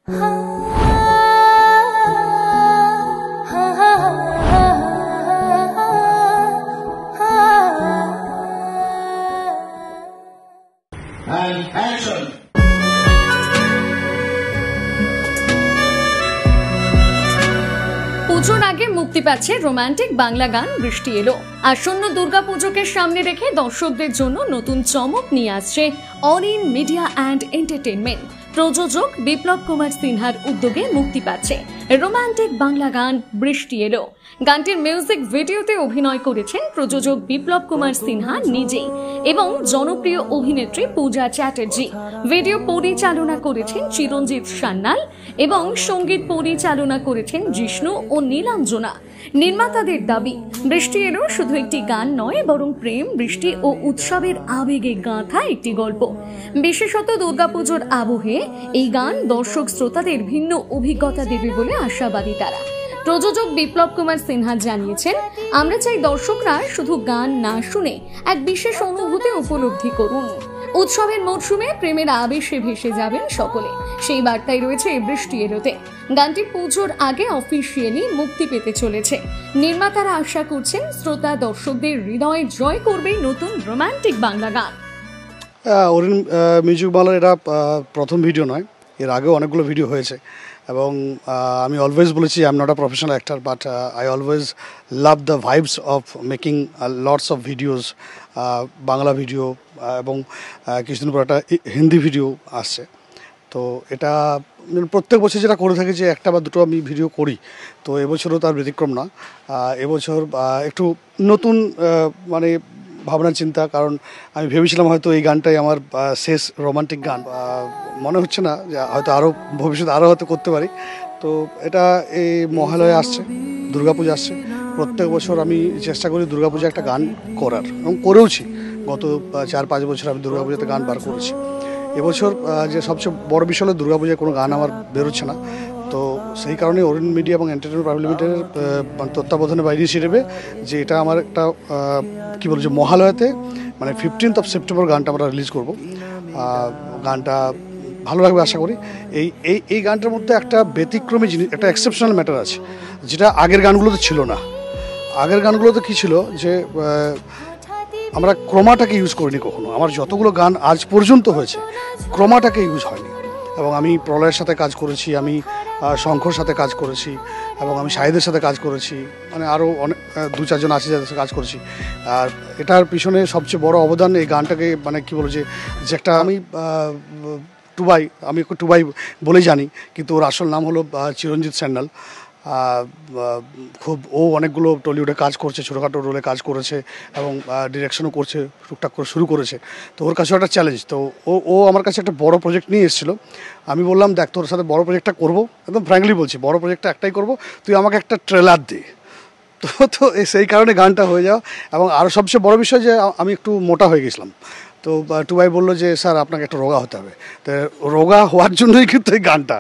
পুজোর আগে মুক্তি পাচ্ছে রোমান্টিক বাংলা গান বৃষ্টি এলো। আসন্ন দুর্গাপুজোকে সামনে রেখে দর্শকদের জন্য নতুন চমক নিয়ে আসছে অরিন মিডিয়া অ্যান্ড এন্টারটেইনমেন্ট। প্রযোজক বিপ্লব কুমার সিনহার উদ্যোগে মুক্তি পাচ্ছে রোমান্টিক বাংলা গান বৃষ্টি এলো। গানটির মিউজিক ভিডিওতে অভিনয় করেছেন প্রযোজক বিপ্লব কুমার সিনহা নিজেই এবং জনপ্রিয় অভিনেত্রী পূজা চ্যাটার্জি। ভিডিও পরিচালনা করেছেন চিরঞ্জিত সান্যাল এবং সঙ্গীত পরিচালনা করেছেন জিষ্ণু ও নীলাঞ্জনা। নির্মাতাদের দাবি, বৃষ্টি এলো শুধু একটি গান নয়, বরং প্রেম, বৃষ্টি ও উৎসবের আবেগে গাঁথা একটি গল্প। বিশেষত দুর্গাপুজোর আবহে এই গান দর্শক শ্রোতাদের ভিন্ন অভিজ্ঞতা দেবে বলে আশাবাদী তারা। প্রযোজক বিপ্লব কুমার সিনহা জানিয়েছেন, আমরা চাই দর্শকরা শুধু গান না শুনে এক বিশেষ অনুভূতি উপলব্ধি করুন। উৎসবের মরশুমে প্রেমের আবেশে ভেসে যাবেন সকলে, সেই বার্তাই রয়েছে বৃষ্টি এলোতে। গানটি পুজোর আগে অফিসিয়ালি মুক্তি পেতে চলেছে। নির্মাতারা আশা করছেন শ্রোতা দর্শকদের হৃদয় জয় করবে নতুন রোমান্টিক বাংলা গান। অরিন মিউজিক বাংলার এটা প্রথম ভিডিও নয়, এর আগেও অনেকগুলো ভিডিও হয়েছে এবং আমি অলওয়েজ বলেছি I am not a professional actor, but I always love the vibes of making lots of videos, Bangla video এবং কিছুদিন পর একটা হিন্দি ভিডিও আসছে। তো এটা প্রত্যেক বছর যেটা করে থাকি যে একটা বা দুটো আমি ভিডিও করি, তো এবছরও তার ব্যতিক্রম না। এবছর একটু নতুন মানে ভাবনা চিন্তা, কারণ আমি ভেবেছিলাম হয়তো এই গানটাই আমার শেষ রোমান্টিক গান, মনে হচ্ছে না যে হয়তো আরও ভবিষ্যতে আরও হয়তো করতে পারি। তো এটা এই মহালয়ে আসছে, দুর্গাপূজা আসছে, প্রত্যেক বছর আমি চেষ্টা করি দুর্গাপূজা একটা গান করার এবং করেওছি। গত 4-5 বছর আমি দুর্গাপূজাতে গান বার করেছি। এবছর যে সবচেয়ে বড় বিষয় হলো দুর্গাপূজায় কোনো গান আমার বেরোচ্ছে না, তো সেই কারণে অরিন মিডিয়া এবং এন্টারটেইনমেন্ট প্রাইভেট লিমিটেডের তত্ত্বাবধানে বা ইনিশিয়েটিভে যে এটা আমার একটা কী বলছে মহালয়াতে মানে 15th of September গানটা আমরা রিলিজ করব। গানটা ভালো লাগবে আশা করি। এই গানটার মধ্যে একটা ব্যতিক্রমী জিনিস, একটা এক্সেপশনাল ম্যাটার আছে, যেটা আগের গানগুলোতে ছিল না। আগের গানগুলোতে কী ছিল যে আমরা ক্রমাটাকে ইউজ করিনি কখনো। আমার যতগুলো গান আজ পর্যন্ত হয়েছে ক্রমাটাকে ইউজ হয়নি। এবং আমি প্রলয়ের সাথে কাজ করেছি, আমি শঙ্খর সাথে কাজ করেছি এবং আমি শাহিদের সাথে কাজ করেছি, মানে আরও অনেক 2-4 জন আছে যাদের সাথে কাজ করেছি। আর এটার পিছনে সবচেয়ে বড় অবদান এই গানটাকে মানে কী বলো যে একটা আমি টুবাই, আমি টুবাই বলে জানি, কিন্তু ওর আসল নাম হলো চিরঞ্জিত সান্যাল। খুব ও অনেকগুলো টলিউডে কাজ করছে, ছোটোখাটো রোলে কাজ করেছে এবং ডিরেকশনও করছে, টুকটাক করে শুরু করেছে। তো ওর কাছেও একটা চ্যালেঞ্জ। তো ও আমার কাছে একটা বড় প্রজেক্ট নিয়ে এসেছিলো। আমি বললাম, দেখ তোর সাথে বড় প্রজেক্টটা করবো, একদম ফ্র্যাঙ্কলি বলছি, বড় প্রজেক্টটা একটাই করবো, তুই আমাকে একটা ট্রেলার দে। তো সেই কারণে গানটা হয়ে যাওয়া। এবং আরও সবচেয়ে বড় বিষয় যে আমি একটু মোটা হয়ে গেছিলাম। তো টুবাই বললো যে স্যার আপনাকে একটা রোগা হতে হবে। তো রোগা হওয়ার জন্যই কিন্তু এই গানটা।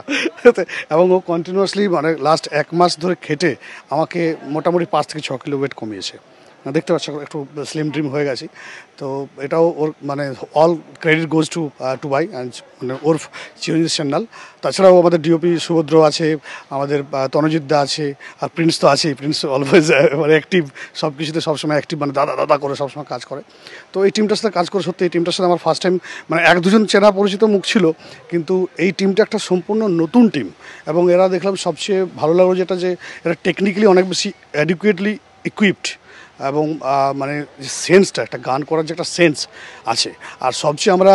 এবং ও কন্টিনিউয়াসলি মানে লাস্ট 1 মাস ধরে খেটে আমাকে মোটামুটি 5 থেকে 6 কিলো ওয়েট কমিয়েছে। দেখতে পাচ্ছ একটু স্লিম ড্রিম হয়ে গেছি। তো এটাও ওর মানে all credit goes to Tubai and মানে ওর চিরঞ্জিত সান্যাল। তাছাড়াও আমাদের ডিওপি সুভদ্র আছে, আমাদের তনজিৎ দা আছে, আর প্রিন্স তো আছেই। প্রিন্স অলওয়েজ মানে অ্যাক্টিভ, সব কিছুতে সবসময় অ্যাক্টিভ, মানে দাদা করে সবসময় কাজ করে। তো এই টিমটার সাথে কাজ করে সত্যি এই টিমটার সাথে আমার ফার্স্ট টাইম মানে 1-2 চেনা পরিচিত মুখ ছিল, কিন্তু এই টিমটা একটা সম্পূর্ণ নতুন টিম। এবং এরা দেখলাম সবচেয়ে ভালো লাগলো যেটা যে এরা টেকনিক্যালি অনেক বেশি অ্যাডিকুয়েটলি ইকুইপড এবং মানে যে সেন্সটা, একটা গান করার যে একটা সেন্স আছে। আর সবচেয়ে আমরা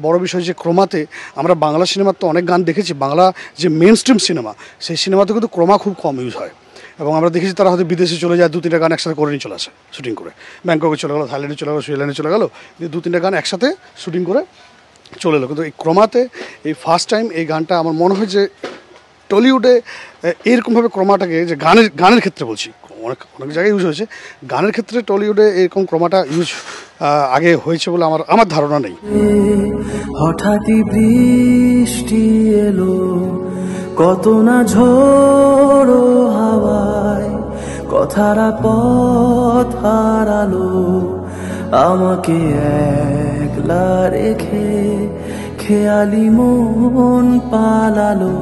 বড় বিষয় যে ক্রমাতে আমরা বাংলা সিনেমার তো অনেক গান দেখেছি, বাংলা যে মেন স্ট্রিম সিনেমা সেই সিনেমাতে কিন্তু ক্রমা খুব কম ইউজ হয়। এবং আমরা দেখেছি তারা হয়তো বিদেশে চলে যায়, 2-3টা গান একসাথে করে নিয়ে চলে আসে শুটিং করে, ব্যাংককে চলে গেলো, থাইল্যান্ডে চলে গেলো, সুইজারল্যান্ডে চলে গেলো, 2-3টা গান একসাথে শুটিং করে চলে এলো। কিন্তু এই ক্রমাতে এই ফার্স্ট টাইম এই গানটা আমার মনে হয় যে টলিউডে এরকমভাবে ক্রমাটাকে, যে গানের ক্ষেত্রে বলছি, অনেক জায়গায় ইউজ হয়েছে, গানের ক্ষেত্রে টলিউডে এরকম ক্রমাটা ইউজ আগে হয়েছে বলে আমার ধারণা নেই। হঠাৎই বৃষ্টি এলো, কত না ঝোড়ো হাওয়ায়, কথারা পথ হারালো, আমাকে একলা রেখে খেয়ালি মন পালালো,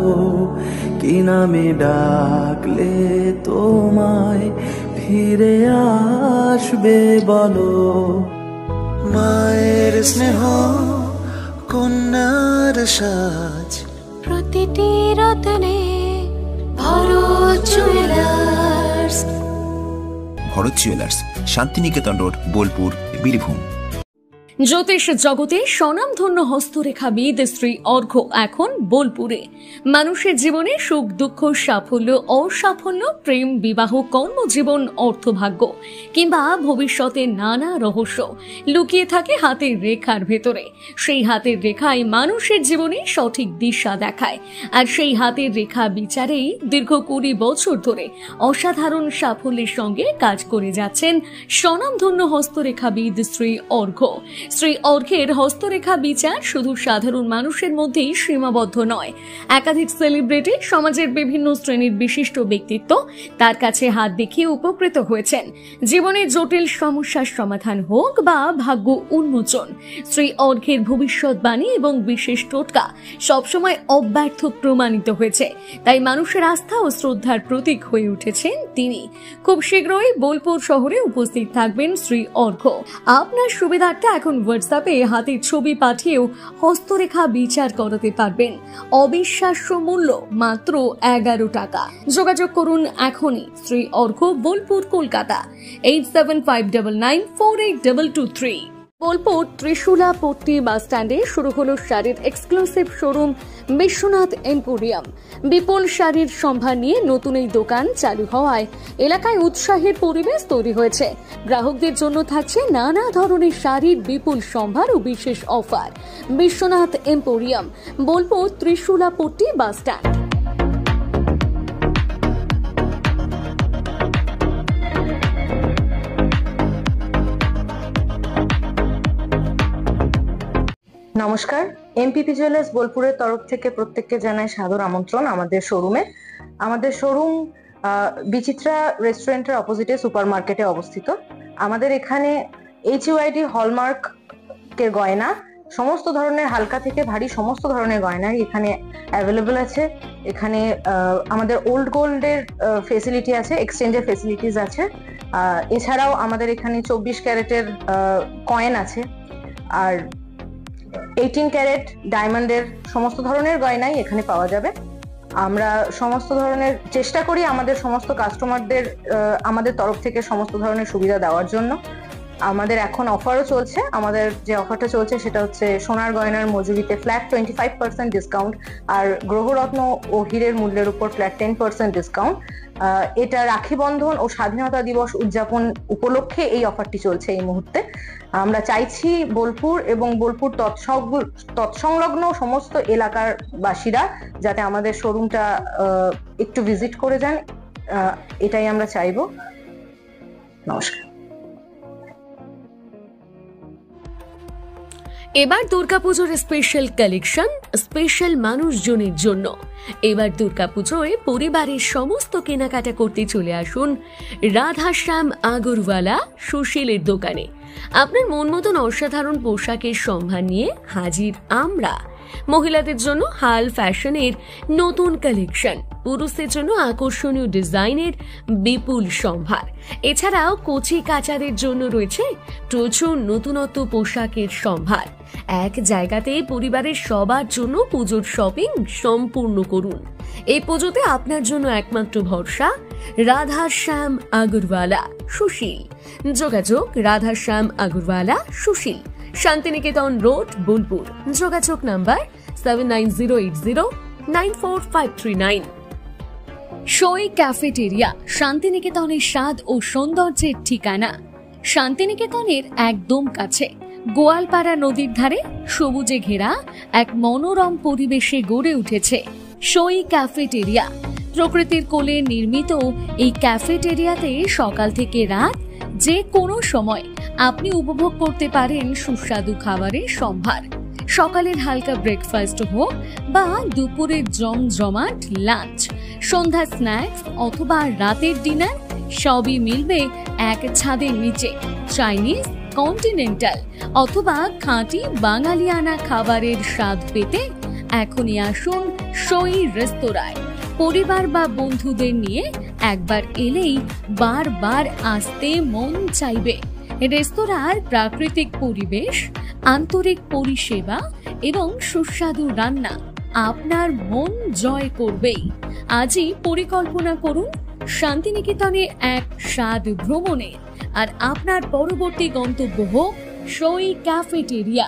কি নামে ডাকলে তোমায় ফিরে আসবে বলো। মায়ের স্নেহ, কন্যার সাজ, প্রতিটি রতনে Bharat jewellers. Bharat jewellers, Santiniketan road, Bolpur, Birbhum. জ্যোতিষ জগতে স্বনামধন্য হস্তরেখাবিদ শ্রী অর্ঘ্য এখন বোলপুরে। মানুষের জীবনে সুখ দুঃখ, সাফল্য অসাফল্য, প্রেম বিবাহ, কর্মজীবন, অর্থভাগ্য কিংবা ভবিষ্যতের নানা রহস্য লুকিয়ে থাকে হাতের রেখার ভেতরে। সেই হাতের রেখাই মানুষের জীবনে সঠিক দিশা দেখায়। আর সেই হাতের রেখা বিচারেই দীর্ঘ 20 বছর ধরে অসাধারণ সাফল্যের সঙ্গে কাজ করে যাচ্ছেন স্বনামধন্য হস্তরেখাবিদ শ্রী অর্ঘ্য। শ্রী অর্ঘ্যের হস্তরেখা বিচার শুধু সাধারণ মানুষের মধ্যেই সীমাবদ্ধ নয়। একাধিক সেলিব্রিটি, সমাজের বিভিন্ন শ্রেণীর বিশিষ্ট ব্যক্তিত্ব তার কাছে হাত দেখিয়ে উপকৃত হয়েছেন। জীবনের জটিল সমস্যার সমাধান হোক বা ভাগ্য উন্মোচন, শ্রী অর্ঘ্যের ভবিষ্যৎবাণী এবং বিশেষ টোটকা সবসময় অব্যর্থ প্রমাণিত হয়েছে। তাই মানুষের আস্থা ও শ্রদ্ধার প্রতীক হয়ে উঠেছেন তিনি। খুব শীঘ্রই বোলপুর শহরে উপস্থিত থাকবেন শ্রী অর্ঘ্য। আপনার সুবিধার্থে এখন হোয়াটসঅ্যাপে হাতের ছবি পাঠিয়েও হস্তরেখা বিচার করাতে পারবেন। অবিশ্বাস্য মূল্য মাত্র 11 টাকা। যোগাযোগ করুন এখনই। শ্রী অর্ঘ্য, বোলপুর, কলকাতা 8759948223। বোলপুর ত্রিশুলা পট্টি বাস স্ট্যান্ডে শুরু হলো শাড়ির এক্সক্লুসিভ শোরুম বিশ্বনাথ এম্পোরিয়াম। বিপুল শাড়ির সম্ভার নিয়ে নতুন এই দোকান চালু হওয়ায় এলাকায় উৎসাহের পরিবেশ তৈরি হয়েছে। গ্রাহকদের জন্য থাকছে নানা ধরনের শাড়ির বিপুল সম্ভার ও বিশেষ অফার। বিশ্বনাথ এম্পোরিয়াম, বোলপুর ত্রিশুলা পট্টি বাস স্ট্যান্ড। নমস্কার, এমপিপি জুয়েলার্স বোলপুরের তরফ থেকে প্রত্যেককে জানাই সাদর আমন্ত্রণ আমাদের শোরুমে। আমাদের শোরুম বিচিত্রা রেস্টুরেন্টের অপোজিটে সুপার মার্কেটে অবস্থিত। আমাদের এখানে HUID হলমার্কের গয়না, সমস্ত ধরনের হালকা থেকে ভারী সমস্ত ধরনের গয়নাই এখানে অ্যাভেলেবল আছে। এখানে আমাদের ওল্ড গোল্ডের ফেসিলিটি আছে, এক্সচেঞ্জের ফেসিলিটিস আছে। এছাড়াও আমাদের এখানে 24 ক্যারেটের কয়েন আছে, আর 18 ক্যারেট ডায়মন্ডের সমস্ত ধরনের গয়নাই এখানে পাওয়া যাবে। আমরা সমস্ত ধরনের চেষ্টা করি আমাদের সমস্ত কাস্টমারদের আমাদের তরফ থেকে সমস্ত ধরনের সুবিধা দেওয়ার জন্য। আমাদের এখন অফারও চলছে। আমাদের যে অফারটা চলছে সেটা হচ্ছে সোনার গয়নার মজুরিতে ফ্ল্যাট 25% ডিসকাউন্ট, আর গ্রহরত্ন ও হীরের মূল্যের উপর ফ্ল্যাট 10% ডিসকাউন্ট। এটা রাখি বন্ধন ও স্বাধীনতা দিবস উদযাপন উপলক্ষে এই অফারটি চলছে এই মুহূর্তে। আমরা চাইছি বোলপুর এবং বোলপুর তৎসংলগ্ন সমস্ত এলাকার বাসীরা যাতে আমাদের শোরুমটা একটু ভিজিট করে যান, এটাই আমরা চাইবো। নমস্কার। এবার দুর্গাপুজোর স্পেশাল কালেকশন, স্পেশাল মানুষজনের জন্য। এবার দুর্গাপুজোয় পরিবারের সমস্ত কেনাকাটা করতে চলে আসুন রাধাশ্যাম আগরওয়ালা সুশীলের দোকানে। আপনার মন মতন অসাধারণ পোশাকের সম্ভার নিয়ে হাজির আমরা। মহিলাদের জন্য হাল ফ্যাশনের নতুন কালেকশন, পুরুষদের জন্য আকর্ষণীয় ডিজাইনের বিপুল সম্ভার। এছাড়াও কচি কাচাদের জন্য রয়েছে প্রচুর নতুনত্ব পোশাকের সম্ভার। এক জায়গাতে পরিবারের সবার জন্য পুজোর শপিং সম্পূর্ণ করুন। এই পুজোতে আপনার জন্য একমাত্র ভরসা রাধাশ্যাম আগরওয়ালা সুশীল। যোগাযোগ রাধাশ্যাম আগরওয়ালা সুশীল, শান্তিনিকেতন রোড, বোলপুর। যোগাযোগ নাম্বার 7908094539। সই ক্যাফেটেরিয়া, শান্তিনিকেতনের স্বাদ ও সৌন্দর্যের ঠিকানা। শান্তিনিকেতনের একদম কাছে গোয়ালপাড়া নদীর ধারে সবুজে ঘেরা এক মনোরম পরিবেশে গড়ে উঠেছে সই ক্যাফেটেরিয়া। প্রকৃতির কোলে নির্মিত এই ক্যাফেটেরিয়াতে সকাল থেকে রাত যে কোনো সময় আপনি উপভোগ করতে পারেন সুস্বাদু খাবারের সম্ভার। সকালের হালকা ব্রেকফাস্ট হোক বা দুপুরের জমজমাট লাঞ্চ, সন্ধ্যা স্ন্যাক্স অথবা রাতের ডিনার, সবই মিলবে এক ছাদের নিচে। চাইনিজ, কন্টিনেন্টাল অথবা খাঁটি বাঙালিয়ানা খাবারের স্বাদ পেতে এখনই আসুন সই রেস্তোরাঁয়। পরিবার বা বন্ধুদের নিয়ে একবার এলেই বারবার আসতে মন চাইবে। রেস্তোরাঁর প্রাকৃতিক পরিবেশ, আন্তরিক পরিষেবা এবং সুস্বাদু রান্না আপনার মন জয় করবেই। আজই পরিকল্পনা করুন শান্তিনিকেতনে এক স্বাদ ভ্রমণের, আর আপনার পরবর্তী গন্তব্য হোক সই ক্যাফেটেরিয়া।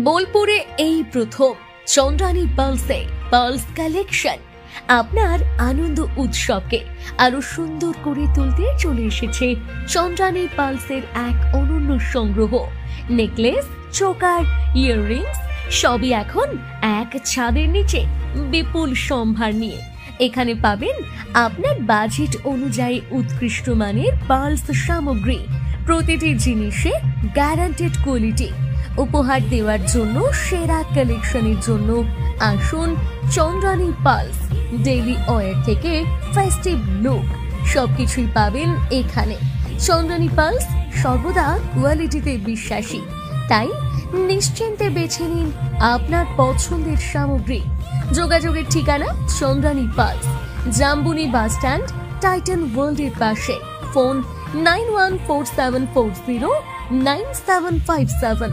বোলপুরে এই প্রথম চন্দ্রানী পালসে পালস কালেকশন আপনার আনন্দ উৎসবকে আরো সুন্দর করে তুলতে চলে এসেছে চন্দ্রানী পালসের এক অনন্য সংগ্রহ। নেকলেস, চোকার, ইয়াররিংস সবই এখন এক ছাদের নিচে বিপুল সম্ভার নিয়ে। এখানে পাবেন আপনার বাজেট অনুযায়ী উৎকৃষ্ট মানের পালস সামগ্রী, প্রতিটি জিনিসে গ্যারান্টেড কোয়ালিটি। উপহার দেওয়ার জন্য সেরা কালেকশনের জন্য আসুন চন্দ্রানী পালস। ডেইলি ওয়্যার থেকে ফেস্টিভ লুক সবকিছুই পাবেন এখানে। চন্দ্রানী পালস সর্বদা কোয়ালিটিতে বিশ্বাসী, তাই নিশ্চিন্তে বেছে নিন আপনার পছন্দের সামগ্রী। যোগাযোগের ঠিকানা Chandrani pulse, Jambuni bus stand, Titan ওয়ার্ল্ডের পাশে। ফোন 9147409757।